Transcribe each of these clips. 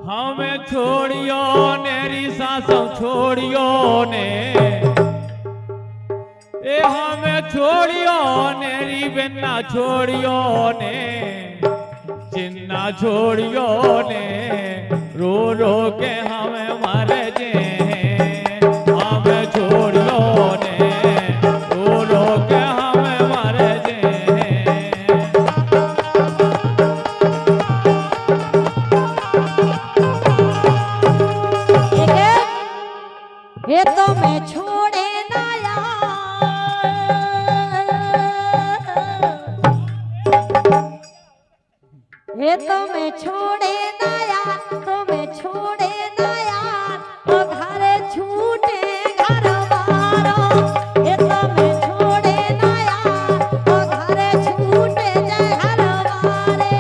हमें छोड़ियो नेरी सासों छोड़ियो ने ए हमें छोड़ियो नेरी बिना छोड़ियो ने चिन्ना छोड़ियो ने रो रो के हमें मर जे हमें छोड़ियो ने रो रो के हमें मर जे ये तो मैं छोड़े ना ये तो मैं छोड़े ना यार तो मैं छोड़े ना यार तो घर छूटे घर वारो ये तो मैं छोड़े ना यार तो घर छूटे घर वारे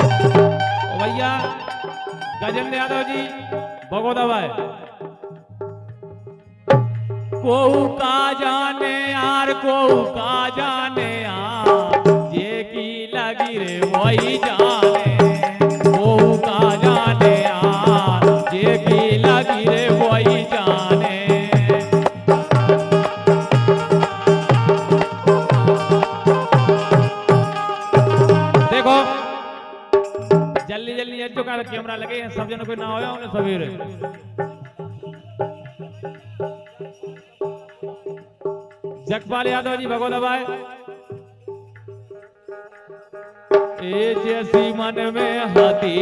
भैया गजेंद्र यादव जी भगोदा भाई को का जाने यार को का जाने यार ये की लगी रे वही जाने को का जाने यार ये की लगी रे वही जाने देखो जल्दी जल्दी जो का कैमरा लगे हैं सब जनों को ना होया उन्हें सवेरे जगपाल यादव जी भगोदा भाई ए जैसी मन में हाथी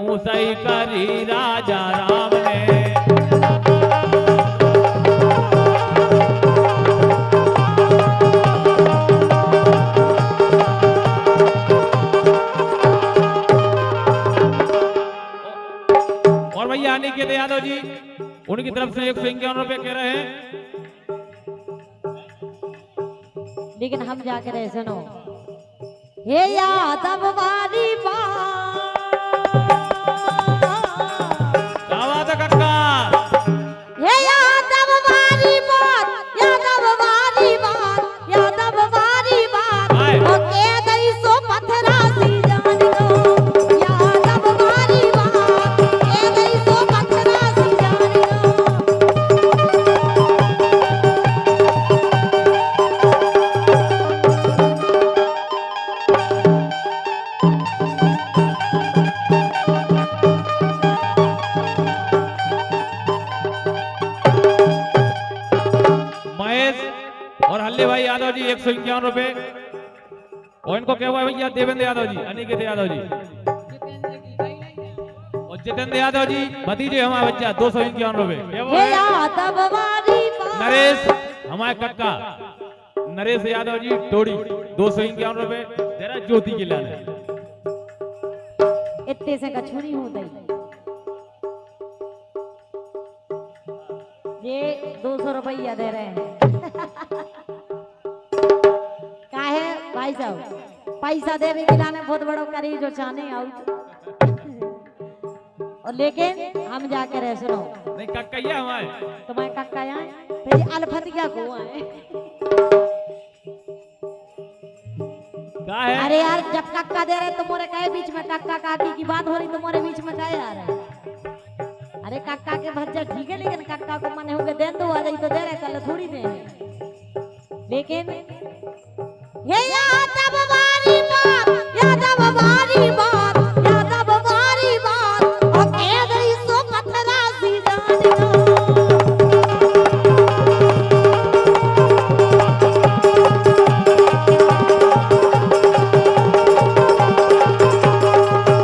ऊंचाई करी राजा राम ने और भैया अनिकेत यादव जी उनकी तरफ से 151 रुपए कह रहे हैं लेकिन हम जाकर रहे सुनो हे यादव वाली बात कक्का हे यादव वाली बात यादव वाली बात यादव वाली बात ओके दई सो पत्थरा सी जान दो यादव वाली बात के दई सो पत्थरा सी जान और हल्ले भाई यादव जी 151 रुपए और इनको क्या हुआ भैया देवेंद्र यादव जी अनिकेत यादव जी और जितेंद्र यादव जी भतीजे हमारे बच्चा 251 रुपए नरेश हमारे कक्का नरेश यादव जी टोड़ी 251 रुपए तेरा ज्योति की लाल इतने से कछुरी हो गई ये 200 रुपया दे रहे हैं काहे भाई साहब पैसा देवे के लाने बहुत बड़ो करी जो चाहने आउ और लेकिन हम जाकर रह सुनो नहीं कक्का ये हमारे तुम्हारे कक्का यहाँ फिर अल्फतिया को आए है? अरे यार जब कक्का दे रहे तुम्हारे कहे बीच में कक्का काकी की बात हो रही तुम्हारे बीच में कहे यार अरे कक्का के भज्जा ठीक है लेकिन कक्का को मने होगे दे दो आ जाई तो दे रहे कल थोड़ी दे लेकिन ये यादव वाली बात यादव वाली बात यादव वाली बात ओके दई सो पत्थरा सी जान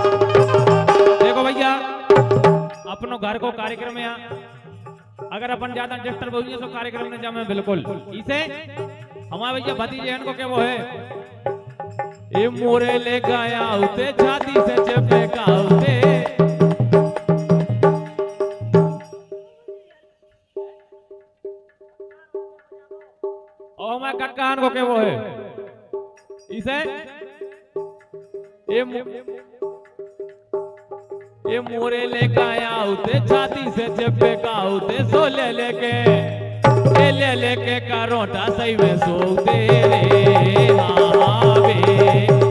देखो भैया अपनो घर को कार्यक्रम में अगर अपन ज्यादा डिस्टर्ब हो तो कार्यक्रम में जामे बिल्कुल इसे हमारे भैया भतीजे इनको क्या वो है ए मोरे ले गया उते छाती से चपे का उते और हमारे कक्का इनको क्या वो है इसे ये मोरे ले गया उते छाती से चपे का उते सोले लेके ले लेके करोटा सही में सो तेरे आवे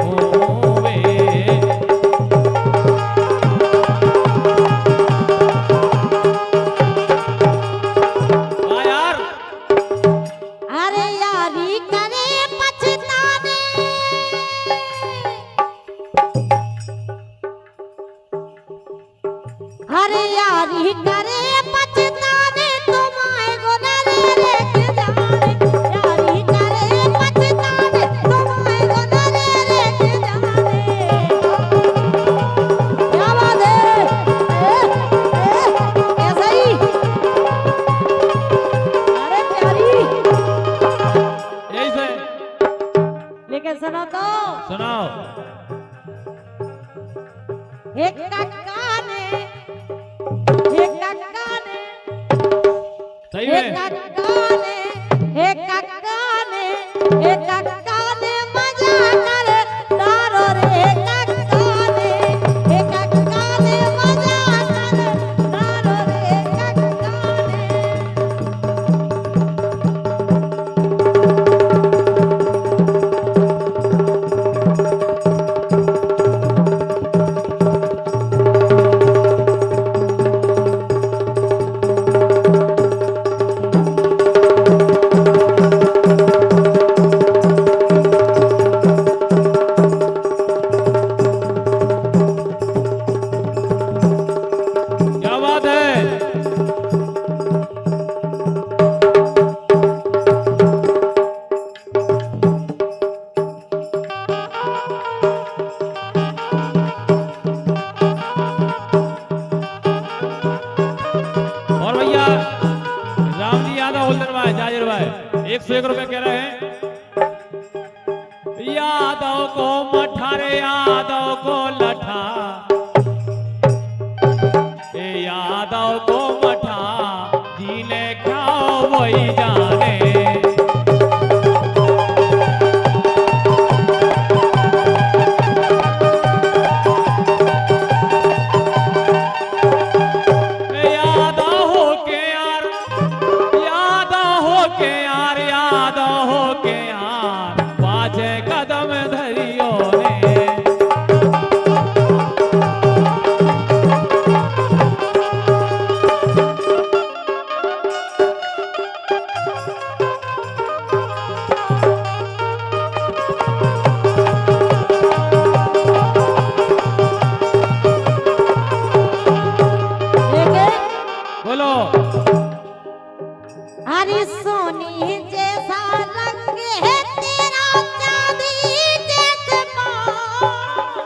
होवे। हाँ यार, अरे यारी करे पछताने, अरे यारी करे पछताने तुम्हारे गोदरे लेके जाने, यारी करे पछताने तुम्हारे गोदरे लेके जाने। क्या बात है, ऐसा ही। अरे प्यारी, यही से लेकिन सुनो तो, सुनाओ। एक काका ने, एक काका ने, सही एक में काका ने, एक काका ने, एक काका ने मजा करे तारो रे काका ने, एक काका ने मजा करे तारो रे काका ने। क्या बात है। और भैया राम जी यादव होल्डर भाई जाजिर भाई 101 रुपए कह रहे हैं। यादव को मठारे यादव को लठा, ए यादव को मठा जीने खाओ वही जाने। ए यादव हो के यार, यादव हो के यार, यादव हो के यार, पाछे कदम धरियो ने। बोलो। हरी सोनी जैसा रंग है तेरा चांदी जैसे बाल।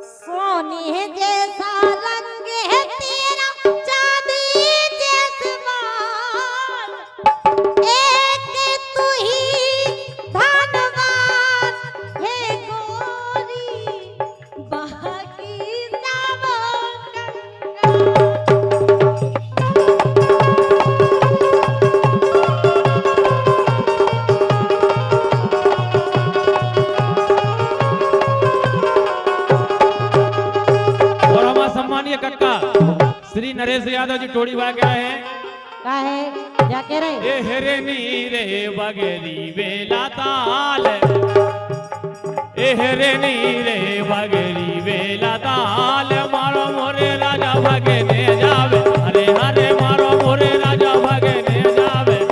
सोनी जैसा रंग है तेरा चांदी जैसे बाल। एक तू ही धनवान है गोरी, बाकी सब और हमारा सम्मानीय कक्का श्री नरेश यादव जी टोड़ी भाग रहे हैं। का है जाके रहे। ए हेरे नीरे बगेरी वेला ताल, ए हेरे नीरे बगेरी वेला ताल, मारो मोरे राजा भगने जावे, अरे हरे मारो मोरे राजा भगने जावे।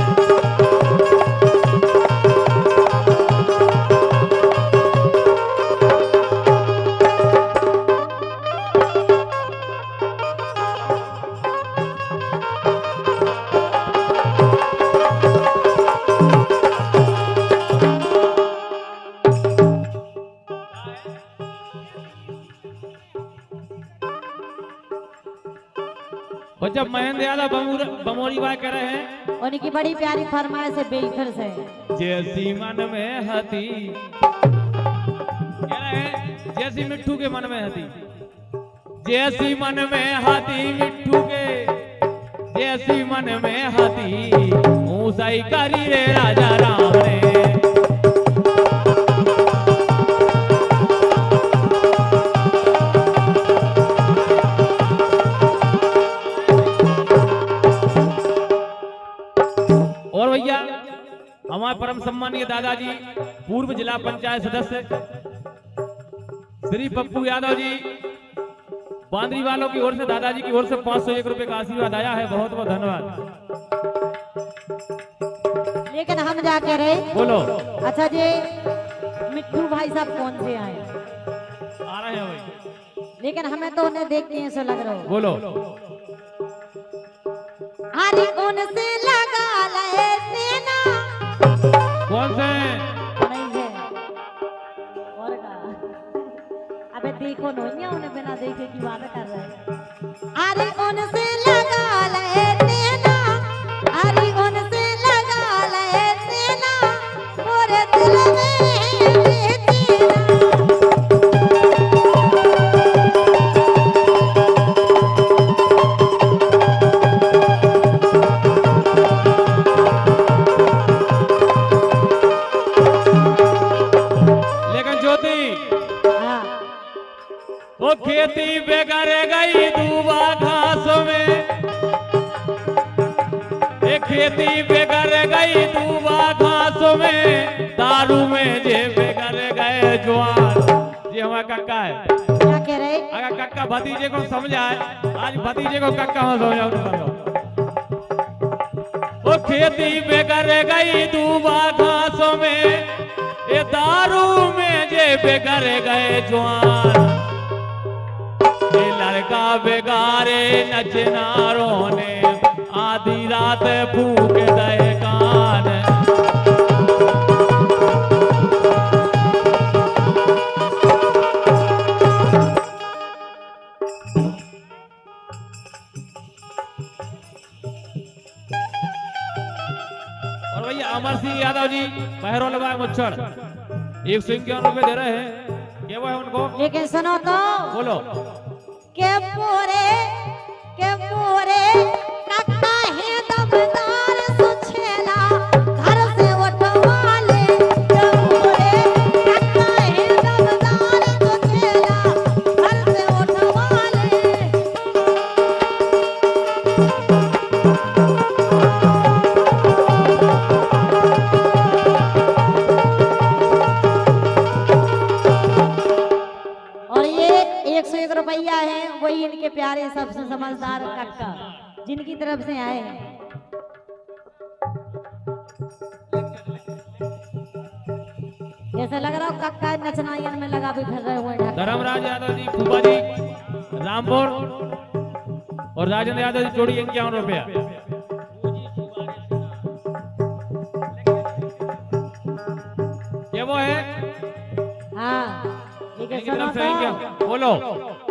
और जब महेंद्र यादव बमोरी बात कर रहे हैं, उनकी बड़ी प्यारी फरमाइश है बेलखर से। जैसी मन में हती, कह रहे हैं जैसी मिट्ठू के मन में हती, जैसी मन में हती मिट्ठू के, जैसी मन में हाथी ऊंचाई करी रे राजा राम ने। और भैया हमारे परम सम्मानीय दादाजी पूर्व जिला पंचायत सदस्य श्री पप्पू यादव जी बांदरी वालों की ओर से दादाजी की ओर से 501 रुपए का आशीर्वाद आया है। बहुत बहुत धन्यवाद। लेकिन हम जा कह रहे बोलो। अच्छा जी मिट्टू भाई साहब कौन से आए? आ रहे हैं भाई, लेकिन हमें तो उन्हें देख के ऐसा लग रहा हो। बोलो। अरे कौन से लगा ले देना? कौन से? नहीं है और का? अबे देखो नोनिया उन्हें बिना देखे की बात कर रहे हैं। अरे कौन से लगा ले देना? अरे कौन से लगा ले देना? मोरे दिल में बेचैना। वो खेती बेगारे गई दूबा घास में, एक खेती बेगारे गई दूबा घास में, दारू में जे बेगारे गए जवान। ये हमारा कक्का है। क्या कह रहे? अगर कक्का भतीजे को समझाए, आज भतीजे को कक्का हम समझाओ। वो खेती बेगारे गई दूबा घास में, ये दारू में जे बेगारे गए जवान। लड़का बेगारे नचनारों ने आधी रात फूक दे कान। और भैया अमर सिंह यादव जी पहरो लगाए मुच्छर 151 रुपए दे रहे हैं। क्या वो है उनको? लेकिन सुनो तो बोलो। के पूरे कक्का है दमदार सुछेला घर से उठवा ले। के पूरे कक्का है दमदार सुछेला घर से उठवा ले। और ये 101 रुपया है, वही इनके प्यारे सबसे समझदार कक्का जिनकी तरफ से आए हैं। जैसे लग रहा हो कक्का नचनायन में लगा भी फिर रहे हुए हैं। धर्मराज यादव जी फूफा जी रामपुर और राजेंद्र यादव जी जोड़ी 51 रुपया। ये वो है? हाँ लेकिन इनकी सुनो तरफ से क्या? तो बोलो।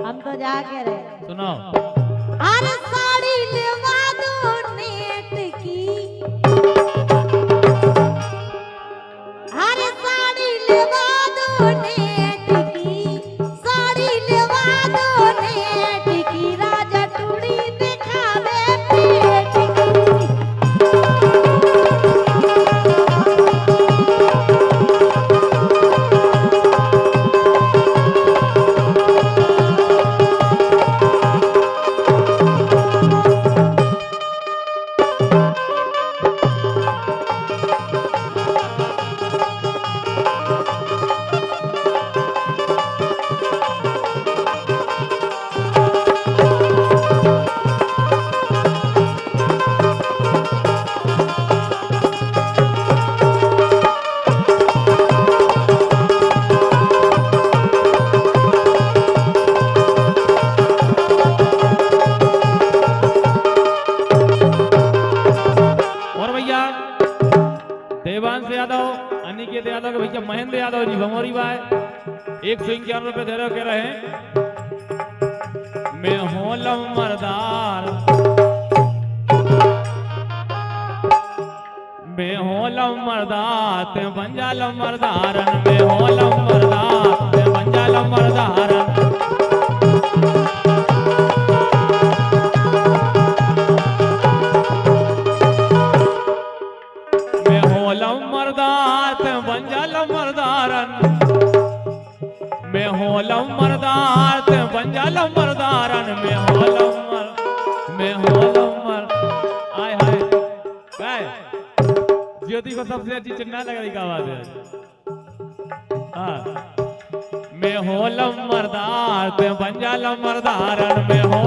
हम तो जा के रहे। सुनो। अरे साड़ी लेवा दो नेट की, अरे साड़ी लेवा दो नेट की, साड़ी लेवा दो नेट की, राजा टूड़ी दिखावे पेट की। देवांश यादव, अनिकेत यादव के भैया महेंद्र यादव जी भमोरी भाई 151 रुपए दे रहे कह रहे हैं। मैं हूं लमरदार, मैं हूं लमरदार ते बन जा लमरदारन, मैं हूं लमरदार ते बन जा लमरदारन। होलम मर्दार ते बन जा लमरदारन, मैं होलम मर्दार ते बन जा लमरदारन, मैं होलम आय हाय काय ज्योति को सबसे अच्छी चिन्ना लग रही का बात है। हाँ मैं होलम मर्दार ते बन जा लमरदारन, मैं हो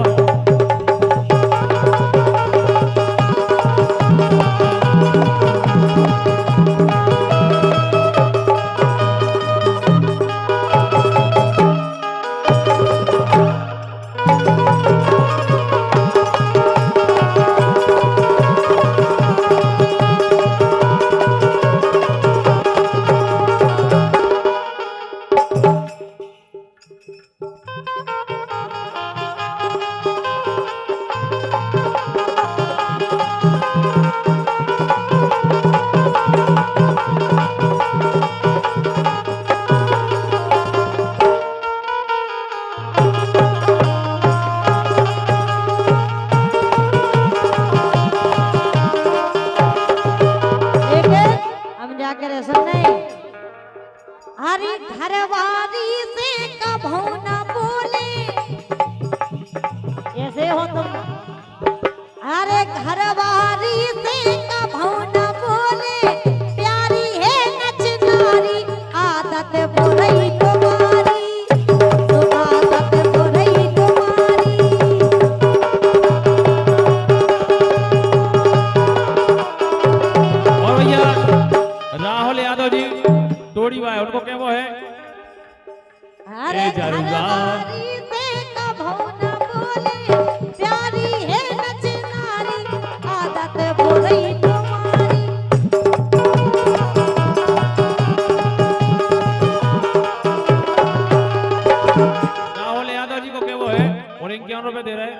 हरी घरवारी से कभू न बोले, ऐसे हो तुम। अरे घरवारी से कभू न बोले, प्यारी है नचनारी आदत बुरी तुम्हारी, आदत बुरी तुम्हारी। और भैया राहुल यादव जी तोड़ी हुआ है, उनको क्या वो है अरे घरवारी से कभू न बोले, प्यारी है नचनारी आदत बुरी तुम्हारी। राहुल यादव जी को क्या वो है और इनके 51 रुपए दे रहे हैं।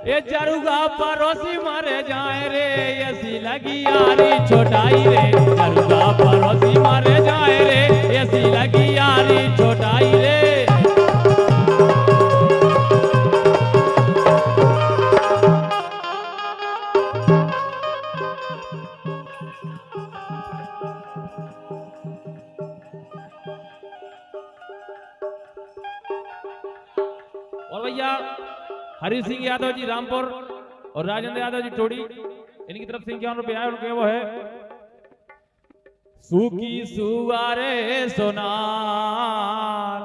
ए जरुगा परोसी मारे जाए रे, ऐसी लगी यारी छोटाई रे, जरुगा परोसी मारे जाए रे, ऐसी लगी यारी छोटाई रे। और भैया हरि सिंह यादव जी रामपुर और राजेंद्र यादव जी टोड़ी, इनकी तरफ से 51 रुपए आए, उनके वो है सूखी सुवारे सोनार।